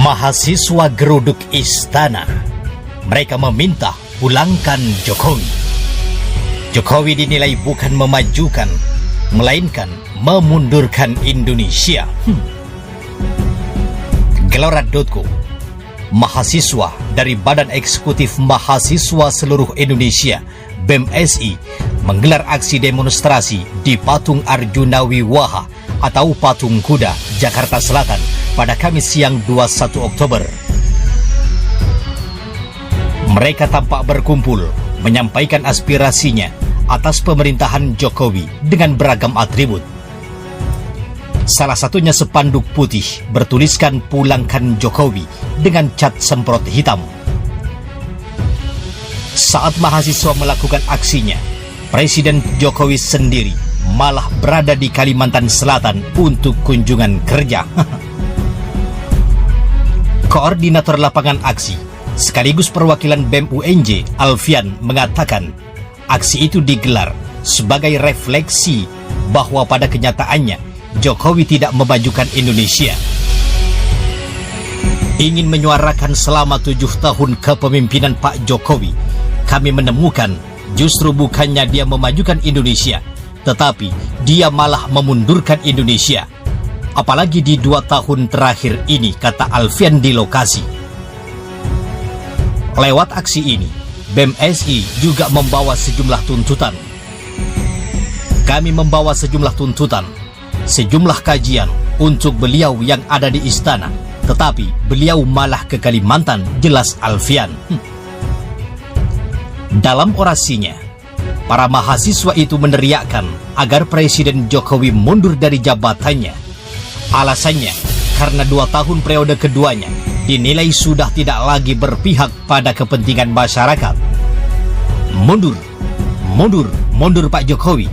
Mahasiswa geruduk istana. Mereka meminta pulangkan Jokowi. Jokowi dinilai bukan memajukan, melainkan memundurkan Indonesia. Gelora.co. Mahasiswa dari Badan Eksekutif Mahasiswa Seluruh Indonesia (BEM-SI) menggelar aksi demonstrasi di Patung Arjuna Wiwaha atau Patung Kuda, Jakarta Selatan pada Kamis siang 21 Oktober. Mereka tampak berkumpul menyampaikan aspirasinya atas pemerintahan Jokowi dengan beragam atribut. Salah satunya spanduk putih bertuliskan "Pulangkan Jokowi" dengan cat semprot hitam. Saat mahasiswa melakukan aksinya, Presiden Jokowi sendiri malah berada di Kalimantan Selatan untuk kunjungan kerja. Koordinator lapangan aksi sekaligus perwakilan BEM UNJ, Alfian, mengatakan aksi itu digelar sebagai refleksi bahwa pada kenyataannya Jokowi tidak memajukan Indonesia. Ingin menyuarakan selama 7 tahun kepemimpinan Pak Jokowi, kami menemukan justru bukannya dia memajukan Indonesia, tetapi dia malah memundurkan Indonesia. Apalagi di 2 tahun terakhir ini, kata Alfian di lokasi. Lewat aksi ini, BEM-SI juga membawa sejumlah tuntutan. Kami membawa sejumlah tuntutan, sejumlah kajian untuk beliau yang ada di istana, tetapi beliau malah ke Kalimantan, jelas Alfian. Dalam orasinya, para mahasiswa itu meneriakkan agar Presiden Jokowi mundur dari jabatannya. Alasannya, karena 2 tahun periode keduanya dinilai sudah tidak lagi berpihak pada kepentingan masyarakat. Mundur, mundur, mundur Pak Jokowi,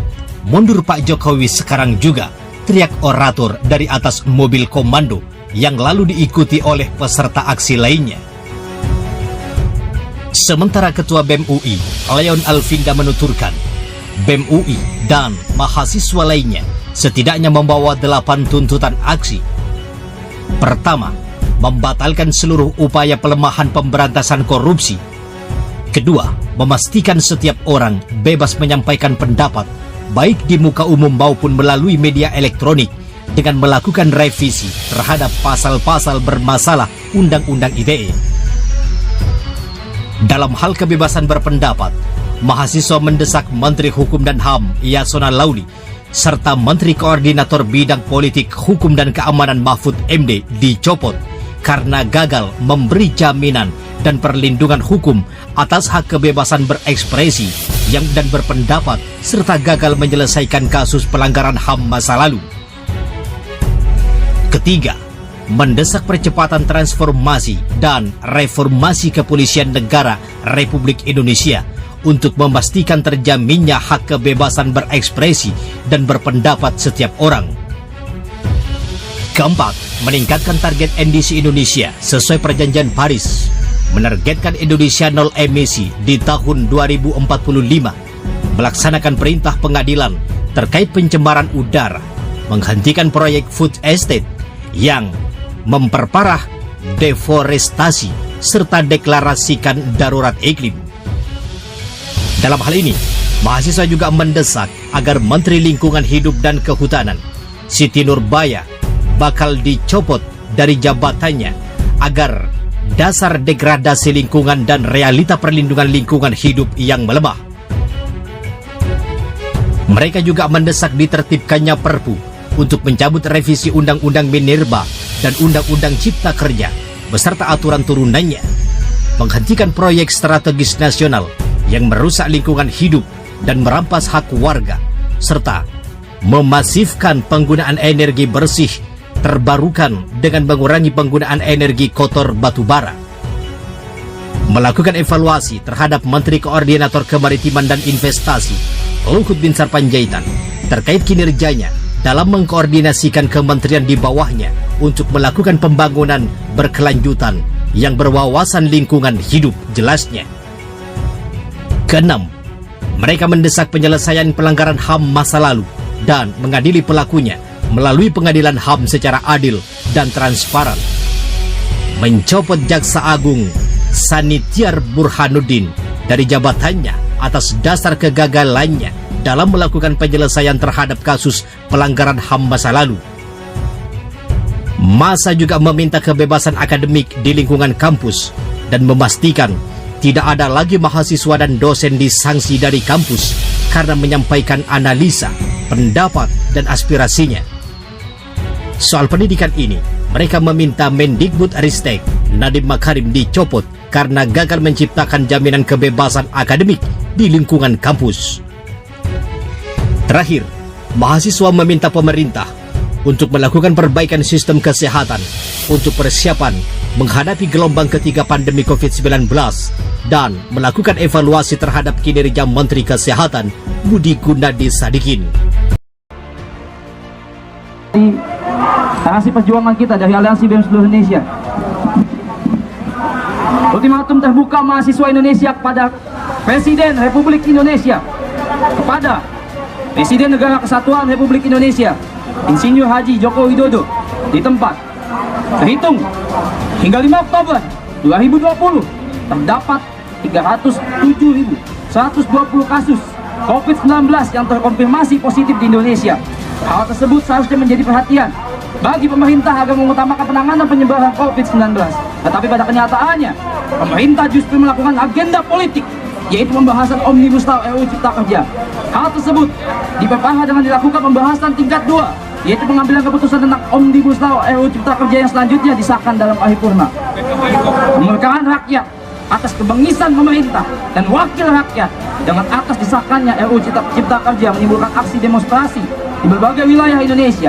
mundur Pak Jokowi sekarang juga, teriak orator dari atas mobil komando yang lalu diikuti oleh peserta aksi lainnya. Sementara Ketua BEM UI, Leon Alvinda, menuturkan BEM UI dan mahasiswa lainnya setidaknya membawa 8 tuntutan aksi. Pertama, membatalkan seluruh upaya pelemahan pemberantasan korupsi. Kedua, memastikan setiap orang bebas menyampaikan pendapat, baik di muka umum maupun melalui media elektronik, dengan melakukan revisi terhadap pasal-pasal bermasalah Undang-Undang ITE. Dalam hal kebebasan berpendapat, mahasiswa mendesak Menteri Hukum dan HAM Yasona Lauli serta Menteri Koordinator Bidang Politik, Hukum dan Keamanan Mahfud MD dicopot karena gagal memberi jaminan dan perlindungan hukum atas hak kebebasan berekspresi dan berpendapat, serta gagal menyelesaikan kasus pelanggaran HAM masa lalu. Ketiga, mendesak percepatan transformasi dan reformasi Kepolisian Negara Republik Indonesia untuk memastikan terjaminnya hak kebebasan berekspresi dan berpendapat setiap orang. Keempat, meningkatkan target NDC Indonesia sesuai Perjanjian Paris, menargetkan Indonesia nol emisi di tahun 2045, melaksanakan perintah pengadilan terkait pencemaran udara, menghentikan proyek food estate yang memperparah deforestasi, serta deklarasikan darurat iklim. Dalam hal ini, mahasiswa juga mendesak agar Menteri Lingkungan Hidup dan Kehutanan, Siti Nurbaya, bakal dicopot dari jabatannya agar dasar degradasi lingkungan dan realita perlindungan lingkungan hidup yang melemah. Mereka juga mendesak ditertibkannya Perpu untuk mencabut revisi Undang-Undang Minerba dan Undang-Undang Cipta Kerja beserta aturan turunannya, menghentikan proyek strategis nasional yang merusak lingkungan hidup dan merampas hak warga, serta memasifkan penggunaan energi bersih terbarukan dengan mengurangi penggunaan energi kotor batubara. Melakukan evaluasi terhadap Menteri Koordinator Kemaritiman dan Investasi, Luhut Binsar Panjaitan, terkait kinerjanya dalam mengkoordinasikan kementerian di bawahnya untuk melakukan pembangunan berkelanjutan yang berwawasan lingkungan hidup, jelasnya. Keenam, mereka mendesak penyelesaian pelanggaran HAM masa lalu dan mengadili pelakunya melalui pengadilan HAM secara adil dan transparan. mencopot Jaksa Agung Sanitiar Burhanuddin dari jabatannya atas dasar kegagalannya dalam melakukan penyelesaian terhadap kasus pelanggaran HAM masa lalu. Masa juga meminta kebebasan akademik di lingkungan kampus dan memastikan tidak ada lagi mahasiswa dan dosen disanksi dari kampus karena menyampaikan analisa, pendapat, dan aspirasinya. Soal pendidikan ini, mereka meminta Mendikbudristek Nadiem Makarim dicopot karena gagal menciptakan jaminan kebebasan akademik di lingkungan kampus. Terakhir, mahasiswa meminta pemerintah untuk melakukan perbaikan sistem kesehatan untuk persiapan menghadapi gelombang ketiga pandemi COVID-19 dan melakukan evaluasi terhadap kinerja Menteri Kesehatan Budi Gunadi Sadikin. Narasi perjuangan kita dari Aliansi BEM seluruh Indonesia. Ultimatum terbuka mahasiswa Indonesia kepada Presiden Republik Indonesia, kepada Presiden Negara Kesatuan Republik Indonesia Insinyur Haji Joko Widodo di tempat. Terhitung hingga 5 Oktober 2020 terdapat 307.120 kasus COVID-19 yang terkonfirmasi positif di Indonesia. Hal tersebut seharusnya menjadi perhatian bagi pemerintah agar mengutamakan penanganan penyebaran COVID-19. Tetapi pada kenyataannya, pemerintah justru melakukan agenda politik, yaitu pembahasan Omnibus Law RUU Cipta Kerja. Hal tersebut diperparah dengan dilakukan pembahasan tingkat 2, yaitu pengambilan keputusan tentang Omnibus Law RUU Cipta Kerja yang selanjutnya disahkan dalam paripurna. Pemurkaan rakyat atas kebengisan pemerintah dan wakil rakyat dengan atas disahkannya RUU Cipta Kerja menimbulkan aksi demonstrasi di berbagai wilayah Indonesia.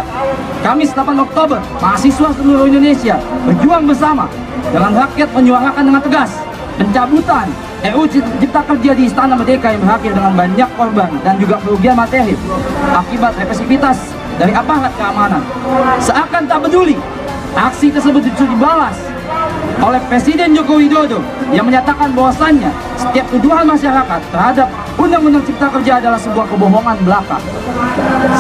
Kamis 8 Oktober, mahasiswa seluruh Indonesia berjuang bersama dengan rakyat menyuarakan dengan tegas pencabutan RUU Cipta Kerja di Istana Merdeka yang berakhir dengan banyak korban dan juga kerugian materi akibat represivitas dari aparat keamanan. Seakan tak peduli, aksi tersebut justru dibalas oleh Presiden Joko Widodo yang menyatakan bahwasannya setiap tuduhan masyarakat terhadap Undang-Undang Cipta Kerja adalah sebuah kebohongan belaka.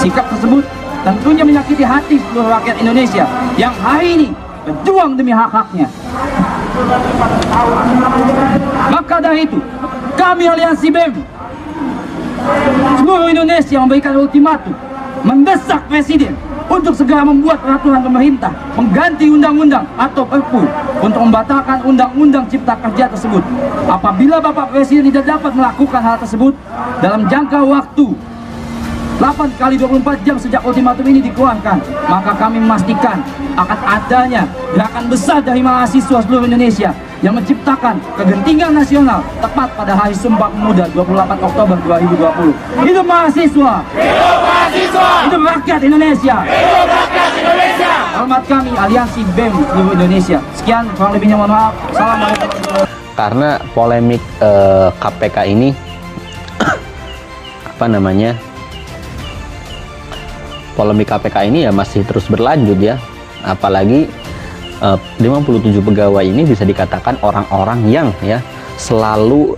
Sikap tersebut tentunya menyakiti hati seluruh rakyat Indonesia yang hari ini berjuang demi hak-haknya. Maka dari itu, kami Aliansi BEM seluruh Indonesia memberikan ultimatum, mendesak Presiden untuk segera membuat peraturan pemerintah mengganti undang-undang atau Perpu untuk membatalkan Undang-Undang Cipta Kerja tersebut. Apabila Bapak Presiden tidak dapat melakukan hal tersebut dalam jangka waktu 8x24 jam sejak ultimatum ini dikeluarkan, maka kami memastikan akan adanya gerakan besar dari mahasiswa seluruh Indonesia yang menciptakan kegentingan nasional tepat pada Hari Sumpah Pemuda 28 Oktober 2020. Hidup mahasiswa! Hidup mahasiswa! Hidup rakyat Indonesia! Hidup rakyat Indonesia! Hormat kami Aliansi BEM seluruh Indonesia. Sekian, kurang lebihnya mohon maaf. Assalamualaikum. Karena polemik KPK ini polemik KPK ini ya masih terus berlanjut ya, apalagi 57 pegawai ini bisa dikatakan orang-orang yang ya selalu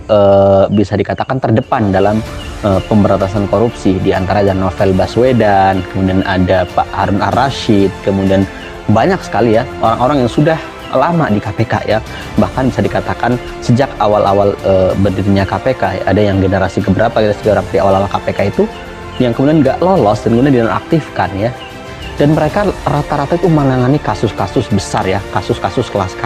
bisa dikatakan terdepan dalam pemberantasan korupsi. Di antara ada Novel Baswedan, kemudian ada Pak Harun Ar-Rasyid, kemudian banyak sekali ya orang-orang yang sudah lama di KPK ya, bahkan bisa dikatakan sejak awal-awal berdirinya KPK. Ada yang generasi keberapa di awal-awal KPK itu yang kemudian nggak lolos dan kemudian dinonaktifkan ya, dan mereka rata-rata itu menangani kasus-kasus besar ya, kasus-kasus kelas kakap.